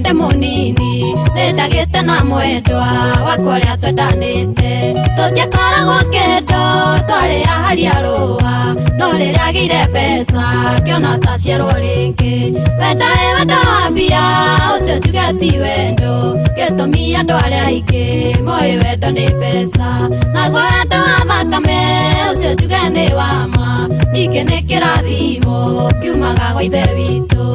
ndi munini nindagite na mwendwa wakwa uria twendanite tutiakoragwo kindu twaria haria rua no riria agire mbeca kiona taciarwo ringi wenda wi wendo wa mbia ucio njuge ti wendo gitumi andu aria aingi moi wendo ni mbeca naguo wendo wa thakame ucio njuge ni wa ma ningi ni kirathimo kiumaga gwa ithe witu.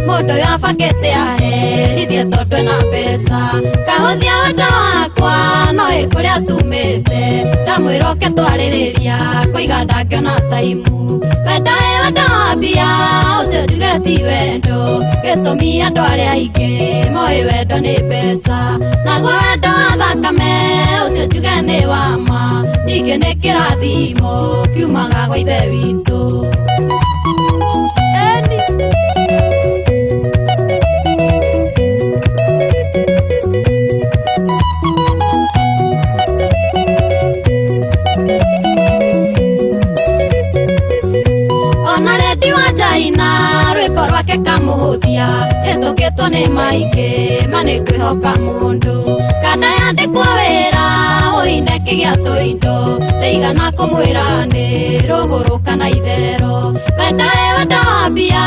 Mundu uyu abangite aherithie tondu ena mbeca kahuthia wendo wakwa no ikuria tumite ndamwira uke twaririria kuiga ndangiona taimu wenda wi wendo wa mbia ucio njuge ti wendo gitumi andu aria aingi moi wendo ni mbeca naguo wendo wa thakame ucio njuge ni wa ma ningi ni kirathimo kiumaga gwa ithe witu. Rwimbo rwake kamuhuthia itukitwo ni maingi manikwihoka mundu kana yandikwo wira uine kigia tuindo ndeigana kumwira ni ruguru kana itherero wenda wi wendo wa mbia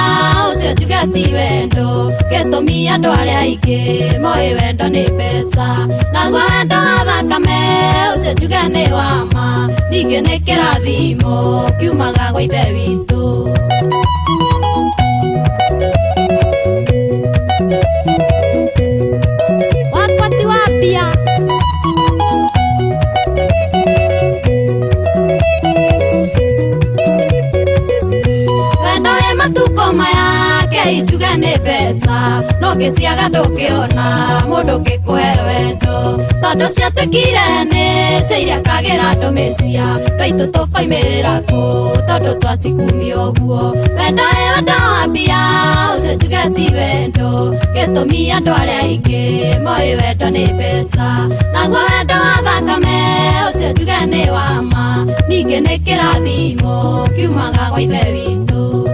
ucio njuge ti wendo gitumi andu aria aingi moi wendo ni mbeca naguo wendo wa thakame ucio njuge ni wa ma ningi ni kirathimo kiumaga gwa ithe witu. Njuge ni mbeca no ngiciaga ndungiona mundu ngikuhe wendo tondu ciatukire ni cio iria kagira ndumicia ndaitu tukoimirira ku tondu twacikumia uguo wenda wi wendo wa mbia ucio njuge ti wendo gitumi andu aria aingi moi wendo ni mbeca naguo wendo wa thakame ucio njuge ni wa ma ningi ni kirathimo kiumaga gwa ithe witu.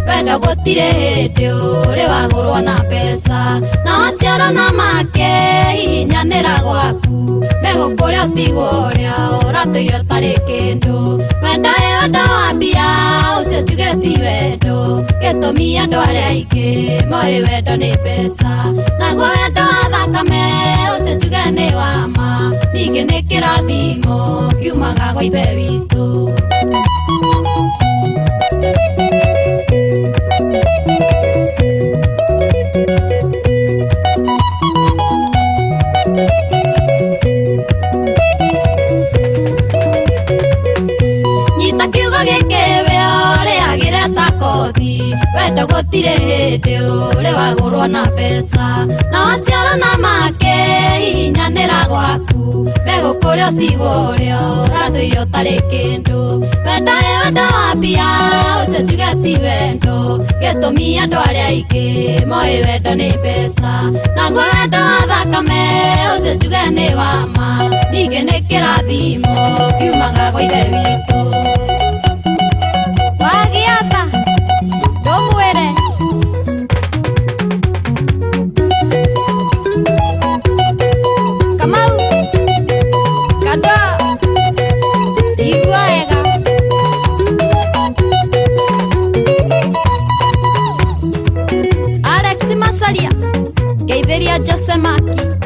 Wendo gutire hindi uri wagurwo na mbeca na waciarwo na make hihinyanira gwaku megukuria utigwo uria uratuire utari kindu wenda wi wendo wa mbia ucio njuge ti wendo gitumi andu aria aingi moi wendo ni mbeca naguo wendo wa thakame ucio njuge ni wa ma ningi ni kirathimo kiumaga gwa ithe witu. Wendo gutire hindi uri wagurwo na mbeca na waciarwo na make hihinyanira gwaku megukuria utigwo uria uratuire utari kindu wenda wi wendo wa mbia ucio njuge ti wendo gitumi andu aria aingi moi wendo ni mbeca naguo wendo wa thakame ucio njuge ni wa ma ningi ni kirathimo kiumaga gwa ithe witu. Wagiatha ndumwire Kamau kando igua wega Alex Masaria Geithiria Jose Maki